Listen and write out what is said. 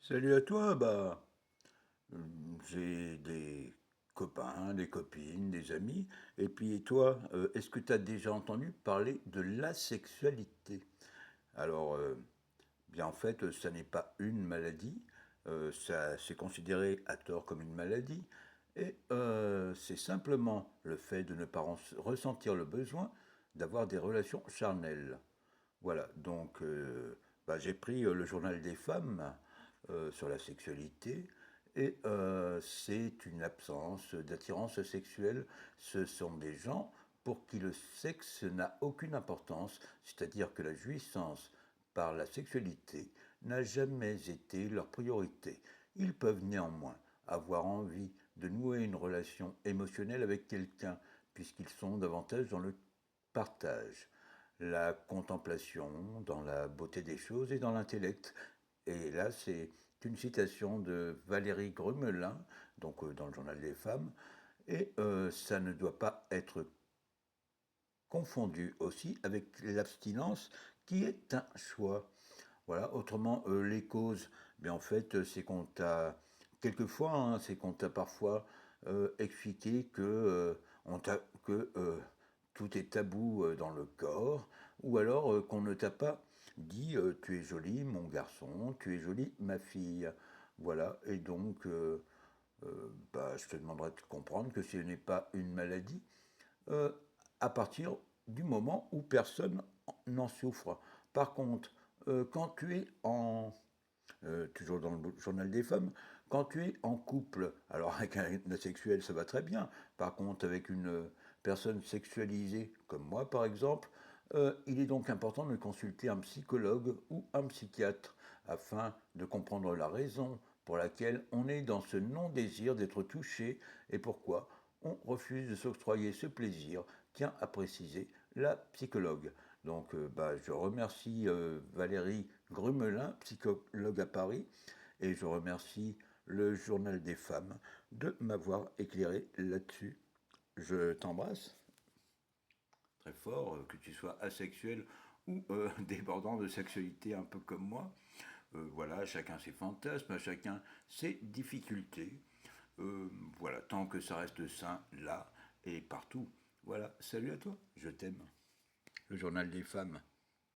Salut à toi, j'ai des copains, des copines, des amis. Et puis toi, est-ce que tu as déjà entendu parler de l'asexualité? Alors, bien en fait, ça n'est pas une maladie, ça c'est considéré à tort comme une maladie, et c'est simplement le fait de ne pas ressentir le besoin d'avoir des relations charnelles. Voilà, donc j'ai pris le journal des femmes sur la sexualité et c'est une absence d'attirance sexuelle. Ce sont des gens pour qui le sexe n'a aucune importance, c'est-à-dire que la jouissance par la sexualité n'a jamais été leur priorité. Ils peuvent néanmoins avoir envie de nouer une relation émotionnelle avec quelqu'un, puisqu'ils sont davantage dans le partage, la contemplation, dans la beauté des choses et dans l'intellect. Et là, c'est une citation de Valérie Grumelin, donc dans le journal des femmes, et ça ne doit pas être confondu aussi avec l'abstinence qui est un choix. Voilà, autrement, les causes, mais en fait, c'est qu'on t'a, quelquefois, c'est qu'on t'a parfois expliqué que, que tout est tabou dans le corps, ou alors qu'on ne t'a pas dit tu es joli mon garçon, tu es jolie ma fille. Voilà, et donc, je te demanderai de comprendre que ce n'est pas une maladie, euh, à partir du moment où personne n'en souffre. Par contre, quand tu es toujours dans le journal des femmes, quand tu es en couple, alors avec un asexuel ça va très bien, par contre avec une personne sexualisée, comme moi par exemple, il est donc important de consulter un psychologue ou un psychiatre afin de comprendre la raison pour laquelle on est dans ce non-désir d'être touché et pourquoi on refuse de s'octroyer ce plaisir, tient à préciser la psychologue. Donc je remercie Valérie Grumelin, psychologue à Paris, et je remercie le Journal des femmes de m'avoir éclairé là-dessus. Je t'embrasse très fort, que tu sois asexuel ou débordant de sexualité un peu comme moi. Voilà, chacun ses fantasmes, chacun ses difficultés. Voilà, tant que ça reste sain là et partout. Voilà, salut à toi, je t'aime. Le journal des femmes.